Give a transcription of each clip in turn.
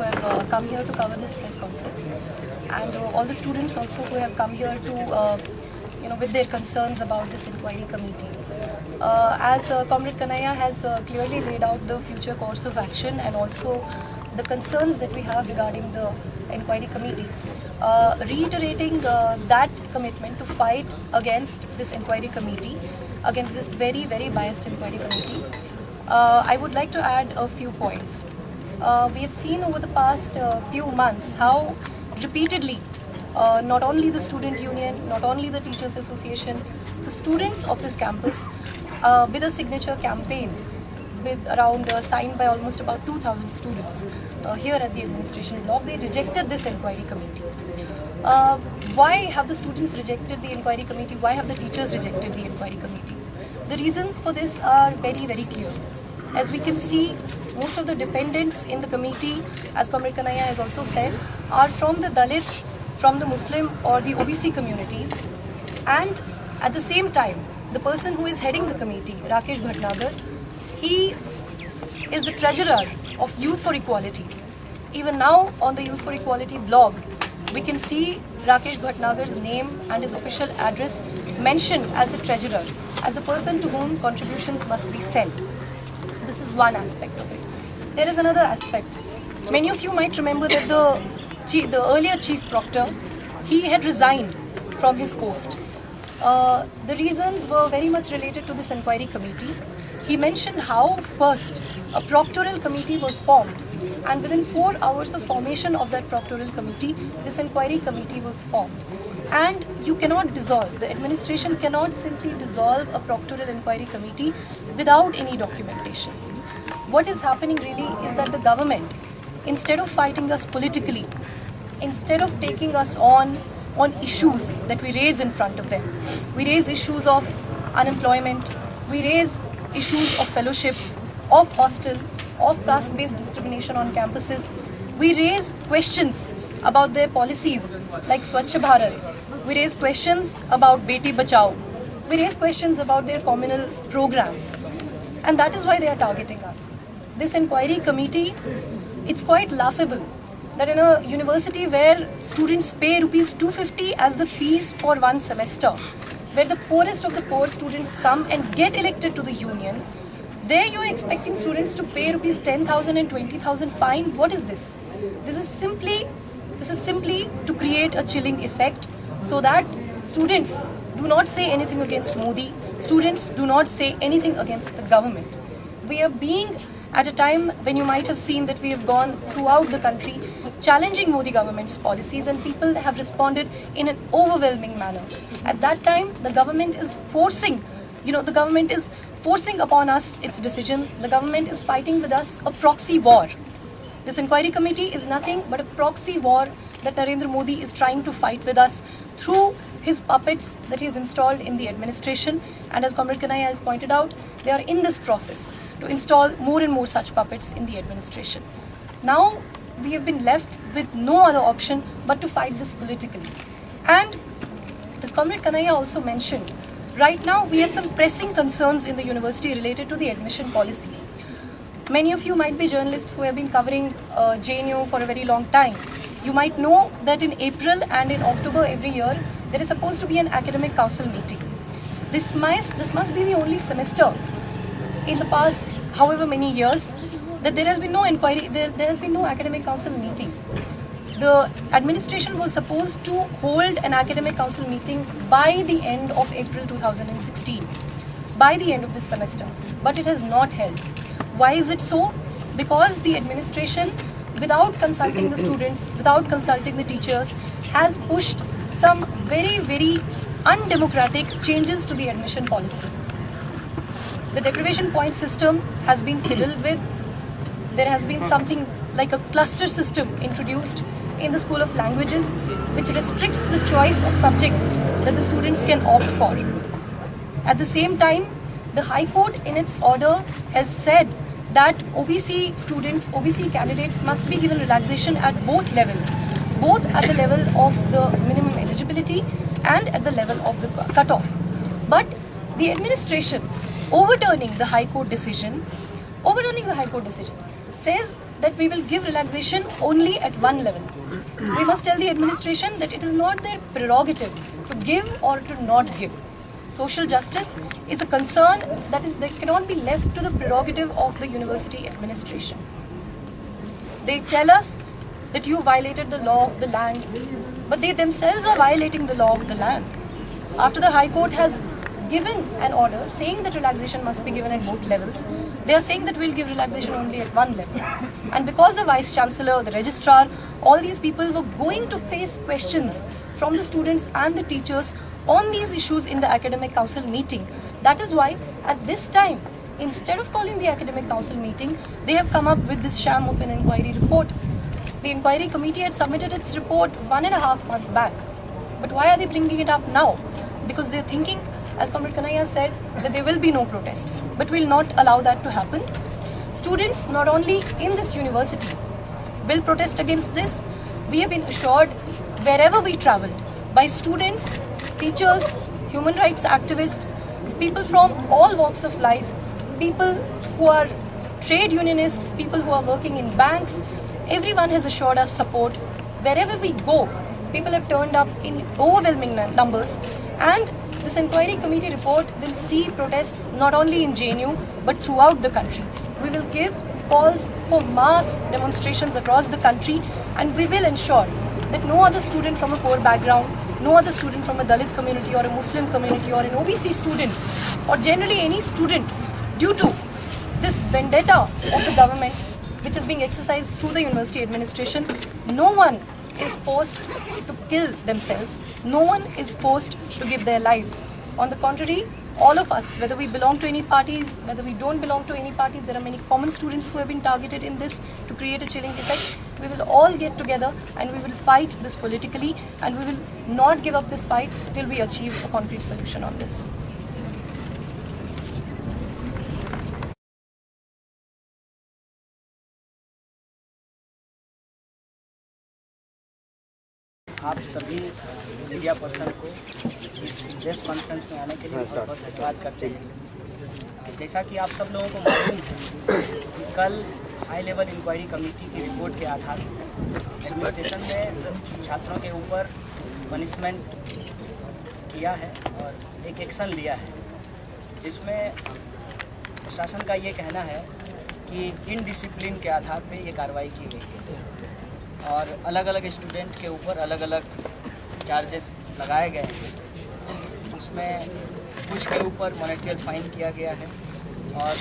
who have come here to cover this press conference, and all the students also who have come here to, with their concerns about this inquiry committee. As Comrade Kanhaiya has clearly laid out the future course of action and also the concerns that we have regarding the inquiry committee, reiterating that commitment to fight against this inquiry committee, against this very, very biased inquiry committee. I would like to add a few points. We have seen over the past few months how repeatedly not only the student union, not only the teachers association, the students of this campus with a signature campaign with around signed by almost about 2,000 students here at the administration block, they rejected this inquiry committee. Why have the students rejected the inquiry committee? Why have the teachers rejected the inquiry committee? The reasons for this are very, very clear. As we can see, most of the defendants in the committee, as Comrade Kanhaiya has also said, are from the Dalit, from the Muslim or the OBC communities. And at the same time, the person who is heading the committee, Rakesh Bhatnagar, he is the treasurer of Youth for Equality. Even now on the Youth for Equality blog, we can see Rakesh Bhatnagar's name and his official address mentioned as the treasurer, as the person to whom contributions must be sent. This is one aspect of it. There is another aspect. Many of you might remember that the earlier chief proctor, he had resigned from his post. The reasons were very much related to this inquiry committee. He mentioned how first a proctoral committee was formed, and within 4 hours of formation of that proctoral committee, this inquiry committee was formed. And you cannot dissolve, the administration cannot simply dissolve a proctoral inquiry committee without any documentation. What is happening really is that the government, instead of fighting us politically, instead of taking us on issues that we raise in front of them, we raise issues of unemployment, we raise issues of fellowship, of hostel, of caste-based discrimination on campuses. We raise questions about their policies like Swachh Bharat. We raise questions about Beti Bachao. We raise questions about their communal programs. And that is why they are targeting us. This inquiry committee, it's quite laughable that in a university where students pay rupees 250 as the fees for one semester, where the poorest of the poor students come and get elected to the union, there you are expecting students to pay rupees 10,000 and 20,000 fine. What is this? This is simply to create a chilling effect so that students do not say anything against Modi, students do not say anything against the government. We are being at a time when you might have seen that we have gone throughout the country challenging Modi government's policies, and people have responded in an overwhelming manner. At that time, the government is forcing upon us its decisions. The government is fighting with us a proxy war. This inquiry committee is nothing but a proxy war that Narendra Modi is trying to fight with us through his puppets that he has installed in the administration. And as Comrade Kanhaiya has pointed out, they are in this process to install more and more such puppets in the administration. Now, we have been left with no other option but to fight this politically. And as Comrade Kanhaiya also mentioned, right now we have some pressing concerns in the university related to the admission policy. Many of you might be journalists who have been covering JNU for a very long time. You might know that in April and in October every year, there is supposed to be an academic council meeting. This must be the only semester in the past however many years that there has been no inquiry, there has been no academic council meeting. The administration was supposed to hold an academic council meeting by the end of April 2016, by the end of this semester, but it has not held. Why is it so? Because the administration, without consulting the students, without consulting the teachers, has pushed some very, very undemocratic changes to the admission policy. The deprivation point system has been fiddled with. There has been something like a cluster system introduced in the School of Languages, which restricts the choice of subjects that the students can opt for. At the same time, the High Court in its order has said that OBC students, OBC candidates must be given relaxation at both levels, both at the level of the minimum eligibility and at the level of the cutoff. But the administration overturning the High Court decision says that we will give relaxation only at one level. We must tell the administration that it is not their prerogative to give or to not give. Social justice is a concern that cannot be left to the prerogative of the university administration. They tell us that you violated the law of the land, but they themselves are violating the law of the land. After the High Court has given an order saying that relaxation must be given at both levels, they are saying that we'll give relaxation only at one level. And because the Vice Chancellor, the Registrar, all these people were going to face questions from the students and the teachers on these issues in the Academic Council meeting. That is why at this time, instead of calling the Academic Council meeting, they have come up with this sham of an inquiry report. The inquiry committee had submitted its report 1.5 months back. But why are they bringing it up now? Because they're thinking, as Comrade Kanhaiya said, that there will be no protests. But we'll not allow that to happen. Students, not only in this university, will protest against this. We have been assured wherever we traveled by students, teachers, human rights activists, people from all walks of life, people who are trade unionists, people who are working in banks. Everyone has assured us support. Wherever we go, people have turned up in overwhelming numbers, and this inquiry committee report will see protests not only in JNU but throughout the country. We will give calls for mass demonstrations across the country, and we will ensure that no other student from a poor background, no other student from a Dalit community or a Muslim community or an OBC student or generally any student, due to this vendetta of the government which is being exercised through the university administration, no one is forced to kill themselves. No one is forced to give their lives. On the contrary, all of us, whether we belong to any parties, whether we don't belong to any parties, there are many common students who have been targeted in this to create a chilling effect. We will all get together and we will fight this politically, and we will not give up this fight till we achieve a concrete solution on this. आप सभी media person को इस press conference में आने के लिए बहुत बहुत धन्यवाद करते हैं। जैसा कि आप सब लोगों को मालूम है कि कल हाई लेवल इंक्वायरी कमेटी की रिपोर्ट के आधार पर एडमिनिस्ट्रेशन ने छात्रों के ऊपर पनिशमेंट किया है और एक एक्शन लिया है, जिसमें प्रशासन का ये कहना है कि इनडिसिप्लिन के आधार पर ये कार्रवाई की गई है और अलग अलग स्टूडेंट के ऊपर अलग अलग चार्जेस लगाए गए हैं। उसमें कुछ के ऊपर मॉनेटरी फाइन किया गया है और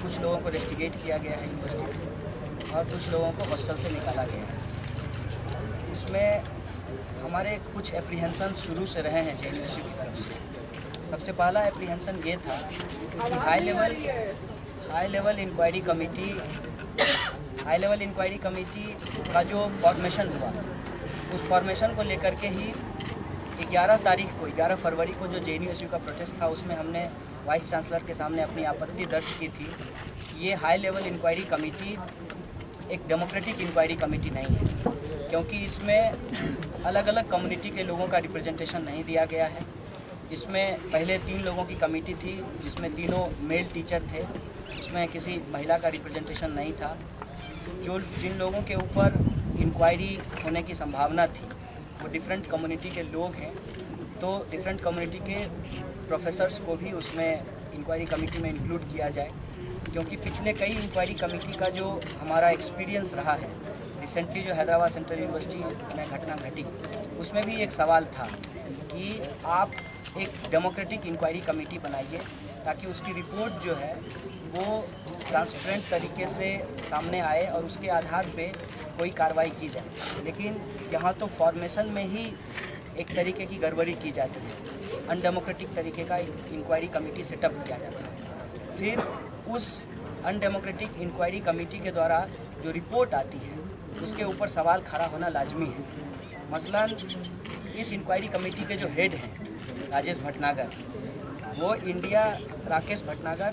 कुछ लोगों को रेस्टिगेट किया गया है यूनिवर्सिटी से और कुछ लोगों को हॉस्टल से निकाला गया है। उसमें हमारे कुछ एप्रीहेंशन शुरू से रहे हैं JNU की तरफ से। सबसे पहला एप्रीहेंशन ये था कि हाई लेवल इंक्वायरी कमेटी का जो फॉर्मेशन हुआ, उस फॉर्मेशन को लेकर के ही 11 फरवरी को जो JNU का प्रोटेस्ट था, उसमें हमने वाइस चांसलर के सामने अपनी आपत्ति दर्ज की थी कि ये हाई लेवल इंक्वायरी कमेटी एक डेमोक्रेटिक इंक्वायरी कमेटी नहीं है, क्योंकि इसमें अलग अलग कम्युनिटी के लोगों का रिप्रेजेंटेशन नहीं दिया गया है। इसमें पहले 3 लोगों की कमेटी थी, जिसमें तीनों मेल टीचर थे, उसमें किसी महिला का रिप्रेजेंटेशन नहीं था। जिन लोगों के ऊपर इंक्वायरी होने की संभावना थी वो डिफरेंट कम्युनिटी के लोग हैं, तो डिफरेंट कम्युनिटी के प्रोफेसर्स को भी उसमें इंक्वायरी कमेटी में इंक्लूड किया जाए, क्योंकि पिछले कई इंक्वायरी कमेटी का जो हमारा एक्सपीरियंस रहा है, रिसेंटली जो हैदराबाद सेंट्रल यूनिवर्सिटी में घटना घटी, उसमें भी एक सवाल था कि आप एक डेमोक्रेटिक इंक्वायरी कमेटी बनाइए ताकि उसकी रिपोर्ट जो है वो ट्रांसपेरेंट तरीके से सामने आए और उसके आधार पे कोई कार्रवाई की जाए। लेकिन यहाँ तो फॉर्मेशन में ही एक तरीके की गड़बड़ी की जाती है, अनडेमोक्रेटिक तरीके का इंक्वायरी कमेटी सेटअप किया जाता है। फिर उस अनडेमोक्रेटिक इंक्वायरी कमेटी के द्वारा जो रिपोर्ट आती है उसके ऊपर सवाल खड़ा होना लाजमी है। मसलन इस इंक्वायरी कमेटी के जो हेड हैं राकेश भटनागर,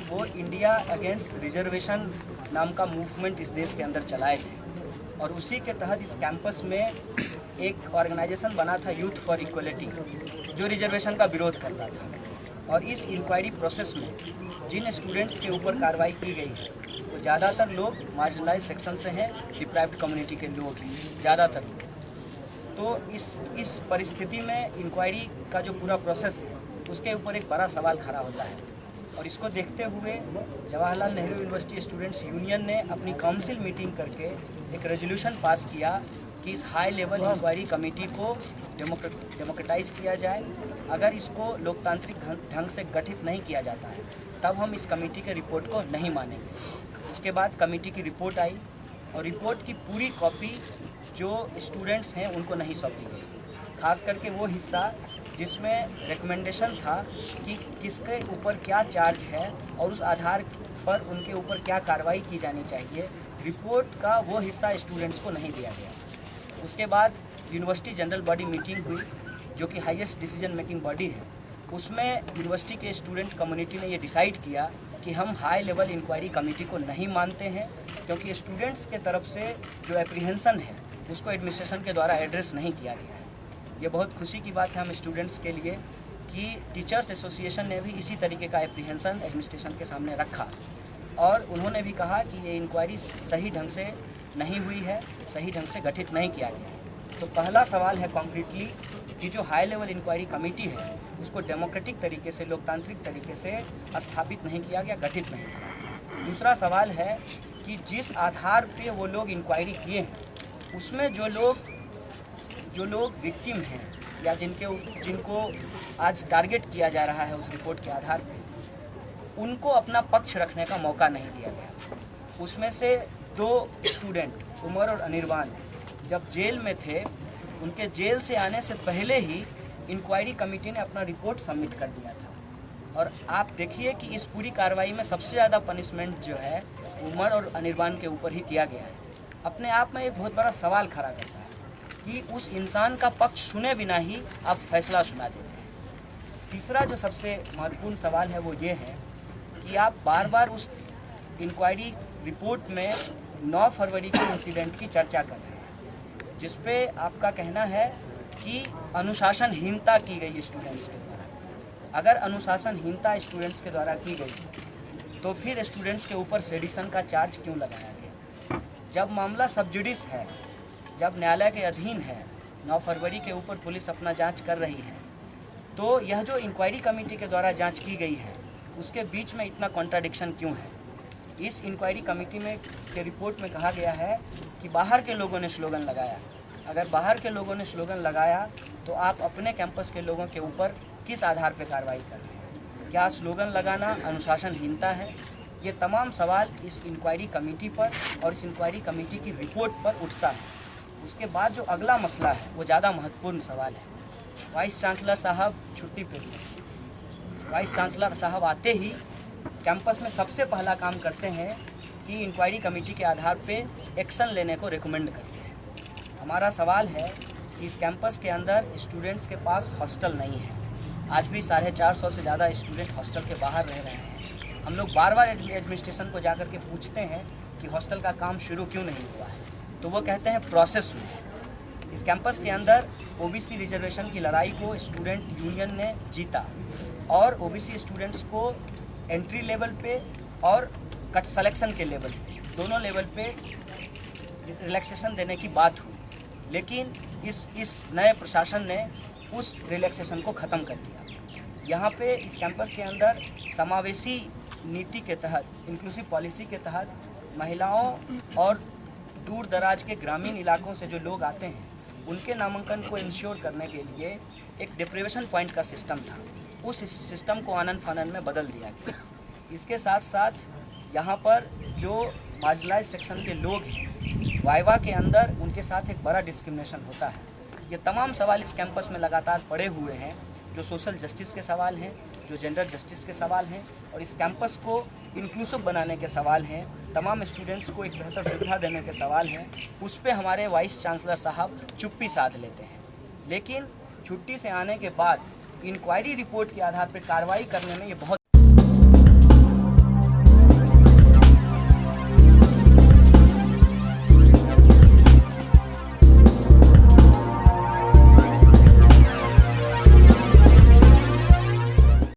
वो इंडिया अगेंस्ट रिजर्वेशन नाम का मूवमेंट इस देश के अंदर चलाए थे और उसी के तहत इस कैंपस में एक ऑर्गेनाइजेशन बना था यूथ फॉर इक्वलिटी, जो रिजर्वेशन का विरोध करता था। और इस इंक्वायरी प्रोसेस में जिन स्टूडेंट्स के ऊपर कार्रवाई की गई है वो ज़्यादातर लोग मार्जिनलाइज सेक्शन से हैं, डिप्राइव्ड कम्युनिटी के लोग हैं ज़्यादातर लोग। तो इस परिस्थिति में इंक्वायरी का जो पूरा प्रोसेस है उसके ऊपर एक बड़ा सवाल खड़ा होता है, और इसको देखते हुए Jawaharlal Nehru university students union ने अपनी काउंसिल मीटिंग करके एक रेजोल्यूशन पास किया कि इस हाई लेवल इंक्वायरी कमेटी को डेमोक्रेटाइज किया जाए। अगर इसको लोकतांत्रिक ढंग से गठित नहीं किया जाता है तब हम इस कमेटी के रिपोर्ट को नहीं मानेंगे। उसके बाद कमेटी की रिपोर्ट आई और रिपोर्ट की पूरी कॉपी जो स्टूडेंट्स हैं उनको नहीं सौंपी गई, खास करके वो हिस्सा जिसमें रिकमेंडेशन था कि किसके ऊपर क्या चार्ज है और उस आधार पर उनके ऊपर क्या कार्रवाई की जानी चाहिए। रिपोर्ट का वो हिस्सा स्टूडेंट्स को नहीं दिया गया। उसके बाद यूनिवर्सिटी जनरल बॉडी मीटिंग हुई जो कि हाईएस्ट डिसीजन मेकिंग बॉडी है। उसमें यूनिवर्सिटी के स्टूडेंट कम्युनिटी ने ये डिसाइड किया कि हम हाई लेवल इंक्वायरी कमेटी को नहीं मानते हैं, क्योंकि स्टूडेंट्स के तरफ से जो एप्रीहेंशन है उसको एडमिनिस्ट्रेशन के द्वारा एड्रेस नहीं किया गया है। ये बहुत खुशी की बात है हम स्टूडेंट्स के लिए कि टीचर्स एसोसिएशन ने भी इसी तरीके का एप्रीहेंशन एडमिनिस्ट्रेशन के सामने रखा, और उन्होंने भी कहा कि ये इंक्वायरी सही ढंग से नहीं हुई है, सही ढंग से गठित नहीं किया गया है। तो पहला सवाल है कॉन्क्रीटली कि जो हाई लेवल इंक्वायरी कमेटी है उसको डेमोक्रेटिक तरीके से, लोकतांत्रिक तरीके से स्थापित नहीं किया गया, गठित नहीं किया। दूसरा सवाल है कि जिस आधार पे वो लोग इंक्वायरी किए हैं उसमें जो लोग विक्टिम हैं या जिनको आज टारगेट किया जा रहा है उस रिपोर्ट के आधार पे, उनको अपना पक्ष रखने का मौका नहीं दिया गया। उसमें से 2 स्टूडेंट उमर और अनिर्बान जब जेल में थे, उनके जेल से आने से पहले ही इंक्वायरी कमेटी ने अपना रिपोर्ट सबमिट कर दिया था। और आप देखिए कि इस पूरी कार्रवाई में सबसे ज़्यादा पनिशमेंट जो है उमर और अनिर्बान के ऊपर ही किया गया है। अपने आप में एक बहुत बड़ा सवाल खड़ा करता है कि उस इंसान का पक्ष सुने बिना ही आप फैसला सुना देते हैं। तीसरा जो सबसे महत्वपूर्ण सवाल है वो ये है कि आप बार बार उस इंक्वायरी रिपोर्ट में 9 फरवरी के इंसिडेंट की चर्चा कर रहे हैं, जिस पे आपका कहना है कि अनुशासनहीनता की गई स्टूडेंट्स के द्वारा। अगर अनुशासनहीनता स्टूडेंट्स के द्वारा की गई तो फिर स्टूडेंट्स के ऊपर सेडिशन का चार्ज क्यों लगाया गया? जब मामला सब जुडिस है, जब न्यायालय के अधीन है, 9 फरवरी के ऊपर पुलिस अपना जांच कर रही है, तो यह जो इंक्वायरी कमेटी के द्वारा जांच की गई है उसके बीच में इतना कॉन्ट्राडिक्शन क्यों है? इस इंक्वायरी कमेटी में के रिपोर्ट में कहा गया है कि बाहर के लोगों ने स्लोगन लगाया। अगर बाहर के लोगों ने स्लोगन लगाया तो आप अपने कैंपस के लोगों के ऊपर किस आधार पर कार्रवाई कर रहे हैं? क्या स्लोगन लगाना अनुशासनहीनता है? ये तमाम सवाल इस इंक्वायरी कमेटी पर और इस इंक्वायरी कमेटी की रिपोर्ट पर उठता है। उसके बाद जो अगला मसला है वो ज़्यादा महत्वपूर्ण सवाल है। वाइस चांसलर साहब छुट्टी पे थे। वाइस चांसलर साहब आते ही कैंपस में सबसे पहला काम करते हैं कि इंक्वायरी कमेटी के आधार पे एक्शन लेने को रिकमेंड करते हैं। हमारा सवाल है कि इस कैंपस के अंदर स्टूडेंट्स के पास हॉस्टल नहीं है। आज भी 450 से ज़्यादा स्टूडेंट हॉस्टल के बाहर रह रहे हैं। हम लोग बार बार एडमिनिस्ट्रेशन को जा कर के पूछते हैं कि हॉस्टल का काम शुरू क्यों नहीं हुआ है, तो वो कहते हैं प्रोसेस में। इस कैंपस के अंदर ओबीसी रिजर्वेशन की लड़ाई को स्टूडेंट यूनियन ने जीता और ओबीसी स्टूडेंट्स को एंट्री लेवल पे और कट सिलेक्शन के लेवल पे, दोनों लेवल पे रिलैक्सेशन देने की बात हुई, लेकिन इस नए प्रशासन ने उस रिलैक्सेशन को ख़त्म कर दिया। यहाँ पे इस कैंपस के अंदर समावेशी नीति के तहत, इंक्लूसिव पॉलिसी के तहत महिलाओं और दूर दराज के ग्रामीण इलाकों से जो लोग आते हैं उनके नामांकन को इंश्योर करने के लिए एक डिप्रिवेशन पॉइंट का सिस्टम था। उस सिस्टम को आनन फानन में बदल दिया गया। इसके साथ साथ यहाँ पर जो मार्जिनलाइज सेक्शन के लोग हैं, वाइवा के अंदर उनके साथ एक बड़ा डिस्क्रिमिनेशन होता है। ये तमाम सवाल इस कैंपस में लगातार पड़े हुए हैं, जो सोशल जस्टिस के सवाल हैं, जो जेंडर जस्टिस के सवाल हैं और इस कैंपस को इंक्लूसिव बनाने के सवाल हैं, तमाम स्टूडेंट्स को एक बेहतर सुविधा देने के सवाल हैं। उस पर हमारे वाइस चांसलर साहब चुप्पी साध लेते हैं, लेकिन छुट्टी से आने के बाद इंक्वायरी रिपोर्ट के आधार पर कार्रवाई करने में ये बहुत